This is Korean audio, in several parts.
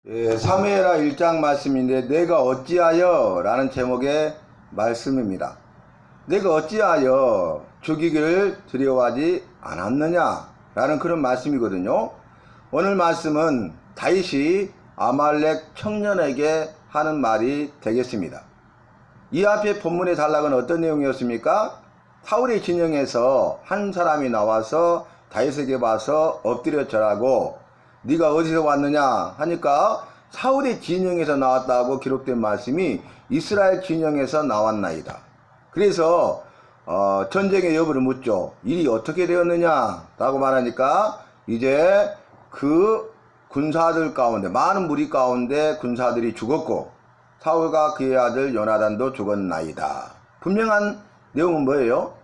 사무엘하 1장 말씀인데 내가 어찌하여 라는 제목의 말씀입니다. 내가 어찌하여 죽이기를 두려워하지 않았느냐 라는 그런 말씀이거든요. 오늘 말씀은 다윗이 아말렉 청년에게 하는 말이 되겠습니다. 이 앞에 본문의 단락은 어떤 내용이었습니까? 사울의 진영에서 한 사람이 나와서 다윗에게 와서 엎드려 절하고 네가 어디서 왔느냐 하니까 사울의 진영에서 나왔다고 기록된 말씀이 이스라엘 진영에서 나왔나이다. 그래서 전쟁의 여부를 묻죠. 일이 어떻게 되었느냐 라고 말하니까 이제 그 군사들 가운데 많은 무리 가운데 군사들이 죽었고 사울과 그의 아들 요나단도 죽었나이다. 분명한 내용은 뭐예요?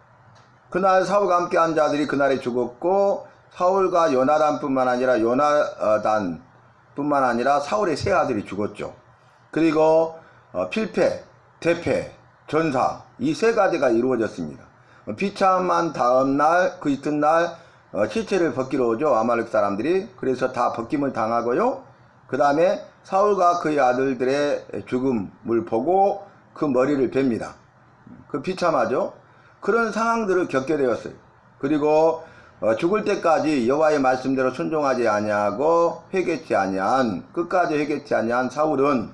그날 사울과 함께한 자들이 그날에 죽었고 사울과 요나단뿐만 아니라 요나단뿐만 아니라 사울의 세 아들이 죽었죠. 그리고 필패, 대패, 전사 이 세 가지가 이루어졌습니다. 비참한 다음날 그 이튿날 시체를 벗기러 오죠. 아말렉 사람들이. 그래서 다 벗김을 당하고요. 그 다음에 사울과 그의 아들들의 죽음을 보고 그 머리를 뱁니다. 그 비참하죠. 그런 상황들을 겪게 되었어요. 그리고 죽을 때까지 여호와의 말씀대로 순종하지 아니하고 끝까지 회개치 아니한 사울은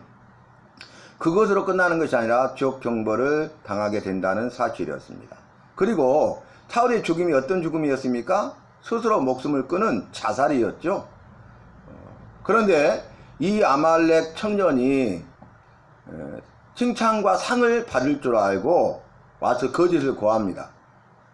그것으로 끝나는 것이 아니라 지옥 경보를 당하게 된다는 사실이었습니다. 그리고 사울의 죽음이 어떤 죽음이었습니까? 스스로 목숨을 끊은 자살이었죠. 그런데 이 아말렉 청년이 칭찬과 상을 받을 줄 알고 와서 거짓을 고합니다.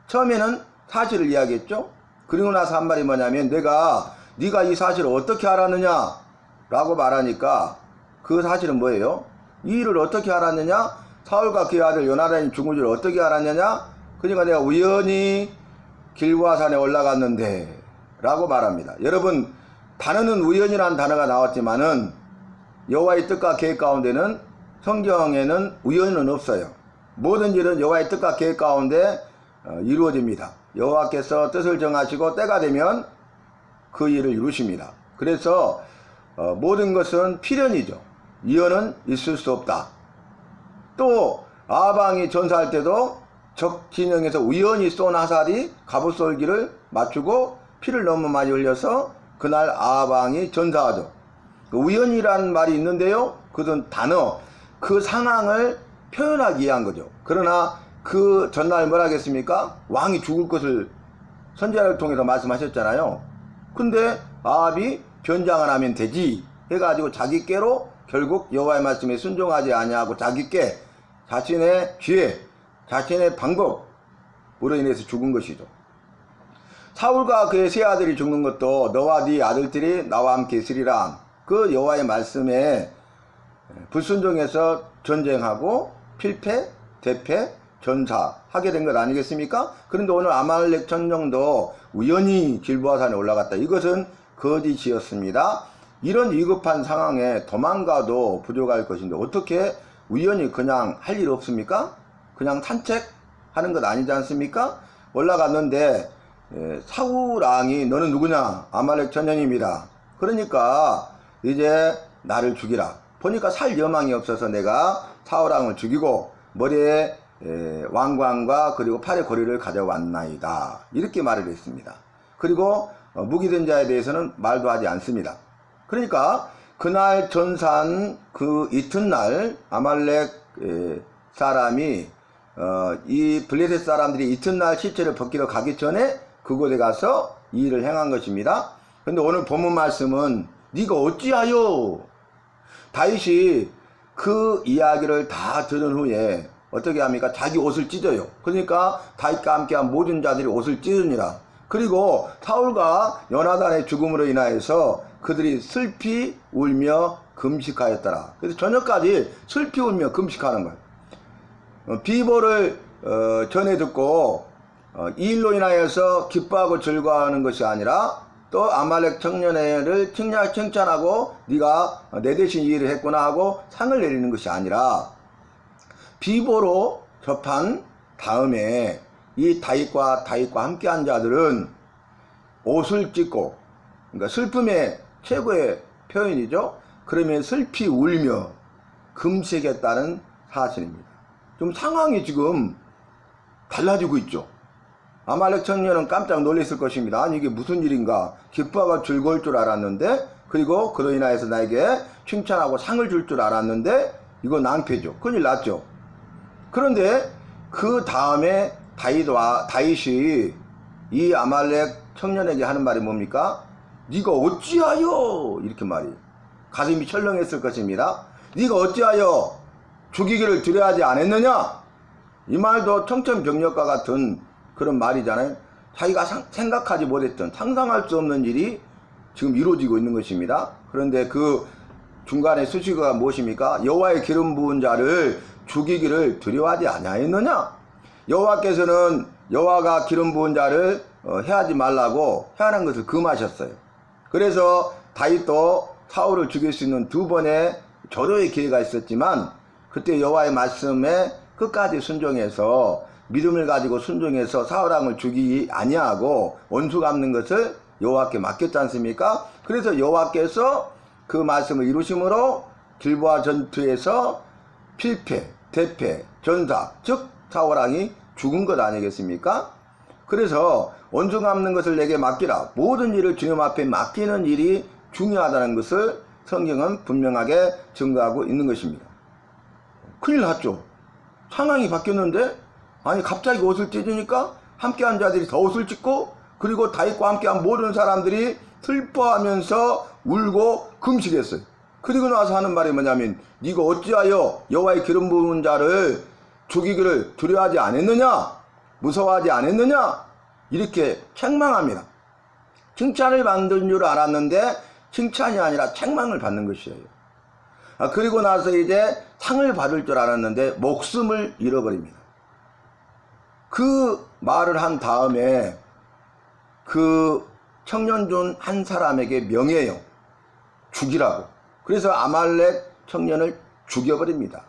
처음에는 사실을 이야기했죠. 그리고 나서 한 말이 뭐냐면 네가 이 사실을 어떻게 알았느냐 라고 말하니까 그 사실은 뭐예요? 이 일을 어떻게 알았느냐? 사울과 그의 아들 요나단이 죽은 줄 어떻게 알았느냐? 그러니까 내가 우연히 길보아산에 올라갔는데 라고 말합니다. 여러분, 단어는 우연이라는 단어가 나왔지만은 여호와의 뜻과 계획 가운데는 성경에는 우연은 없어요. 모든 일은 여호와의 뜻과 계획 가운데 이루어집니다. 여호와께서 뜻을 정하시고 때가 되면 그 일을 이루십니다. 그래서 모든 것은 필연이죠. 이연은 있을 수 없다. 또 아방이 전사할 때도 적 진영에서 우연히 쏜 화살이 갑옷솔기를 맞추고 피를 너무 많이 흘려서 그날 아방이 전사하죠. 우연이라는 말이 있는데요. 그것은 단어, 그 상황을 표현하기 위한 거죠. 그러나 그 전날 뭐라 하겠습니까? 왕이 죽을 것을 선지자를 통해서 말씀하셨잖아요. 근데 아합이 변장을 하면 되지 해가지고 자기께로 결국 여호와의 말씀에 순종하지 아니하고 자기께 자신의 지혜, 자신의 방법으로 인해서 죽은 것이죠. 사울과 그의 세 아들이 죽는 것도 너와 네 아들들이 나와 함께 있으리라. 그 여호와의 말씀에 불순종해서 전쟁하고 필패, 대패, 전사하게 된 것 아니겠습니까? 그런데 오늘 아말렉 전령도 우연히 길보아산에 올라갔다. 이것은 거짓이었습니다. 이런 위급한 상황에 도망가도 부족할 것인데 어떻게 우연히 그냥 할 일 없습니까? 그냥 산책하는 것 아니지 않습니까? 올라갔는데 사울왕이 너는 누구냐? 아말렉 전령입니다. 그러니까 이제 나를 죽이라. 보니까 살 여망이 없어서 내가 사울왕을 죽이고 머리에 왕관과 그리고 팔에 고리를 가져왔나이다. 이렇게 말을 했습니다. 그리고 무기된 자에 대해서는 말도 하지 않습니다. 그러니까 그날 전사한 그 이튿날 아말렉 사람이 이 블레셋 사람들이 이튿날 시체를 벗기러 가기 전에 그곳에 가서 이 일을 행한 것입니다. 그런데 오늘 본문 말씀은 네가 어찌하여, 다윗이 그 이야기를 다 들은 후에 어떻게 합니까? 자기 옷을 찢어요. 그러니까 다윗과 함께한 모든 자들이 옷을 찢으니라. 그리고 사울과 요나단의 죽음으로 인하여서 그들이 슬피 울며 금식하였더라. 그래서 저녁까지 슬피 울며 금식하는 거예요. 비보를 전해 듣고 이 일로 인하여서 기뻐하고 즐거워하는 것이 아니라 또 아말렉 청년회를 칭찬하고 네가 내 대신 이 일을 했구나 하고 상을 내리는 것이 아니라 비보로 접한 다음에 이 다윗과 함께한 자들은 옷을 찢고, 그러니까 슬픔의 최고의 표현이죠. 그러면 슬피 울며 금식했다는 사실입니다. 좀 상황이 지금 달라지고 있죠. 아말렉 청년은 깜짝 놀랐을 것입니다. 아니 이게 무슨 일인가, 기뻐하고 즐거울 줄 알았는데, 그리고 그로 인하여서 나에게 칭찬하고 상을 줄 줄 알았는데 이거 낭패죠. 큰일 났죠. 그런데 그 다음에 다윗이 이 아말렉 청년에게 하는 말이 뭡니까? 네가 어찌하여, 이렇게 말이 가슴이 철렁했을 것입니다. 네가 어찌하여 죽이기를 두려워하지 않았느냐? 이 말도 청천벽력과 같은 그런 말이잖아요. 자기가 생각하지 못했던, 상상할 수 없는 일이 지금 이루어지고 있는 것입니다. 그런데 그 중간에 수식어가 무엇입니까? 여호와의 기름 부은 자를 죽이기를 두려워하지 아니하였느냐? 여호와께서는 여호와가 기름 부은 자를 해하지 말라고 해하는 것을 금하셨어요. 그래서 다윗도 사울을 죽일 수 있는 두 번의 절호의 기회가 있었지만, 그때 여호와의 말씀에 끝까지 순종해서, 믿음을 가지고 순종해서 사울 왕을 죽이지 아니하고 원수 갚는 것을 여호와께 맡겼지 않습니까? 그래서 여호와께서 그 말씀을 이루심으로 길보아 전투에서 필패, 대패, 전사, 즉 사울 왕이 죽은 것 아니겠습니까? 그래서 원수 갚는 것을 내게 맡기라. 모든 일을 주님 앞에 맡기는 일이 중요하다는 것을 성경은 분명하게 증거하고 있는 것입니다. 큰일 났죠. 상황이 바뀌었는데, 아니 갑자기 옷을 찢으니까 함께한 자들이 더 옷을 찢고, 그리고 다윗과 함께한 모든 사람들이 슬퍼하면서 울고 금식했어요. 그리고 나서 하는 말이 뭐냐면, 네가 어찌하여 여호와의 기름 부은 자를 죽이기를 두려워하지 않았느냐? 무서워하지 않았느냐? 이렇게 책망합니다. 칭찬을 받는 줄 알았는데 칭찬이 아니라 책망을 받는 것이에요. 그리고 나서 이제 상을 받을 줄 알았는데 목숨을 잃어버립니다. 그 말을 한 다음에 그 청년 중 한 사람에게 명해요. 죽이라고. 그래서 아말렉 청년을 죽여버립니다.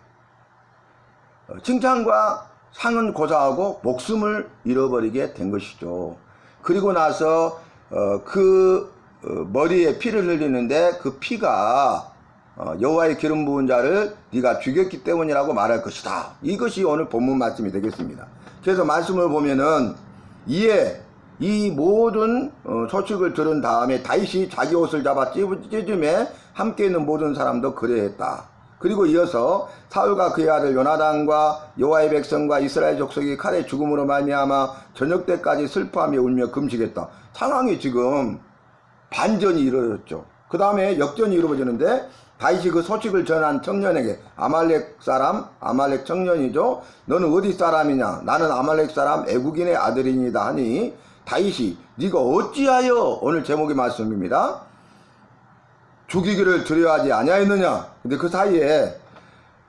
칭찬과 상은 고사하고 목숨을 잃어버리게 된 것이죠. 그리고 나서 머리에 피를 흘리는데 그 피가 여호와의 기름 부은 자를 네가 죽였기 때문이라고 말할 것이다. 이것이 오늘 본문 말씀이 되겠습니다. 그래서 말씀을 보면은 이에 이 모든 소식을 들은 다음에 다윗이 자기 옷을 잡아 찢음에 함께 있는 모든 사람도 그래했다. 그리고 이어서 사울과 그의 아들 요나단과 여호와의 백성과 이스라엘 족속이 칼의 죽음으로 말미암아 저녁 때까지 슬퍼하며 울며 금식했다. 상황이 지금 반전이 이루어졌죠. 그 다음에 역전이 이루어지는데, 다윗이 그 소식을 전한 청년에게, 아말렉 청년이죠. 너는 어디 사람이냐? 나는 아말렉 사람 애국인의 아들이니다 하니, 다윗이 네가 어찌하여, 오늘 제목의 말씀입니다, 죽이기를 두려워하지 아니하였느냐? 근데 그 사이에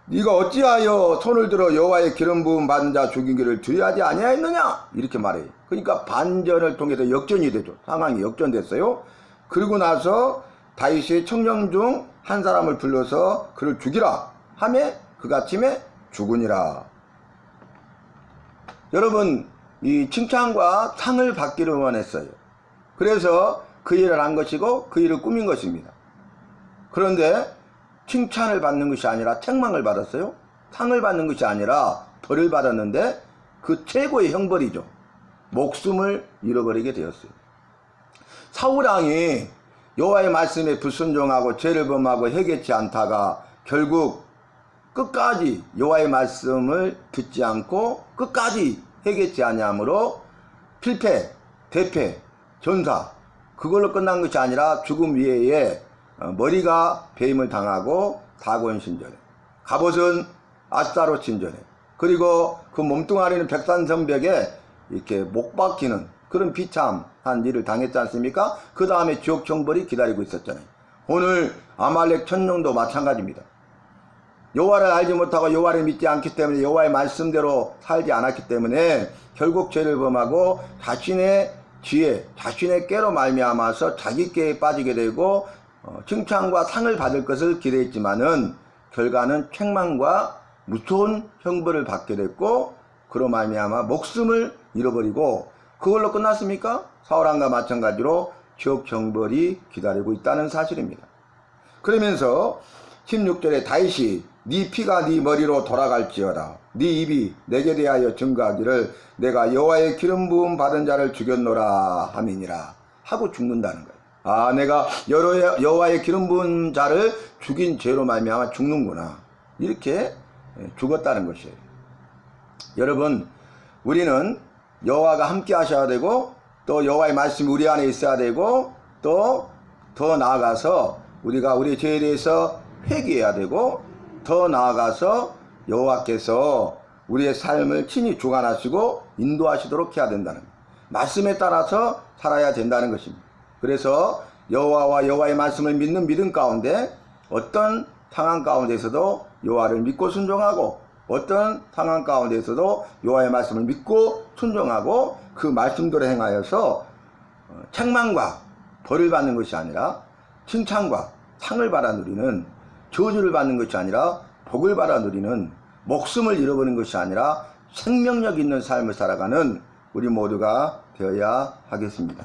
네가 어찌하여 손을 들어 여호와의 기름 부음 받은 자 죽이기를 두려워하지 아니하였느냐? 이렇게 말해요. 그러니까 반전을 통해서 역전이 되죠. 상황이 역전됐어요. 그리고 나서 다윗이 청년 중 한 사람을 불러서 그를 죽이라 하매 그가 아침에 죽으니라. 여러분, 이 칭찬과 상을 받기를 원했어요. 그래서 그 일을 한 것이고 그 일을 꾸민 것입니다. 그런데 칭찬을 받는 것이 아니라 책망을 받았어요. 상을 받는 것이 아니라 벌을 받았는데 그 최고의 형벌이죠. 목숨을 잃어버리게 되었어요. 사울 왕이 여호와의 말씀에 불순종하고 죄를 범하고 회개치 않다가 결국 끝까지 여호와의 말씀을 듣지 않고 끝까지 회개치 아니함으로 필패, 대패, 전사, 그걸로 끝난 것이 아니라 죽음 위에 머리가 배임을 당하고 다곤 신전에, 갑옷은 아스타롯 신전에, 그리고 그 몸뚱아리는 백산성벽에 이렇게 못 박히는 그런 비참한 일을 당했지 않습니까? 그 다음에 지옥 형벌이 기다리고 있었잖아요. 오늘 아말렉 천령도 마찬가지입니다. 여호와를 알지 못하고 여호와를 믿지 않기 때문에, 여호와의 말씀대로 살지 않았기 때문에 결국 죄를 범하고 자신의 지혜, 자신의 깨로 말미암아서 자기 깨에 빠지게 되고 칭찬과 상을 받을 것을 기대했지만은 결과는 책망과 무서운 형벌을 받게 됐고, 그로 말미암아 목숨을 잃어버리고, 그걸로 끝났습니까? 사울왕과 마찬가지로 지옥 형벌이 기다리고 있다는 사실입니다. 그러면서 16절에 다윗이 네 피가 네 머리로 돌아갈지어다. 네 입이 내게 대하여 증거하기를 내가 여호와의 기름 부음 받은 자를 죽였노라 함이니라 하고 죽는다는 거예요. 아, 내가 여호와의 기름 부은 자를 죽인 죄로 말미암아 죽는구나. 이렇게 죽었다는 것이에요. 여러분, 우리는 여호와가 함께 하셔야 되고 또 여호와의 말씀이 우리 안에 있어야 되고 또 더 나아가서 우리가 우리의 죄에 대해서 회개해야 되고 더 나아가서 여호와께서 우리의 삶을 친히 주관하시고 인도하시도록 해야 된다는 말씀에 따라서 살아야 된다는 것입니다. 그래서 여호와와 여호와의 말씀을 믿는 믿음 가운데 어떤 상황 가운데서도 여호와를 믿고 순종하고 어떤 상황 가운데서도 여호와의 말씀을 믿고 순종하고 그 말씀대로 행하여서 책망과 벌을 받는 것이 아니라 칭찬과 상을 받아 누리는, 저주를 받는 것이 아니라 복을 받아 누리는, 목숨을 잃어버리는 것이 아니라 생명력 있는 삶을 살아가는 우리 모두가 되어야 하겠습니다.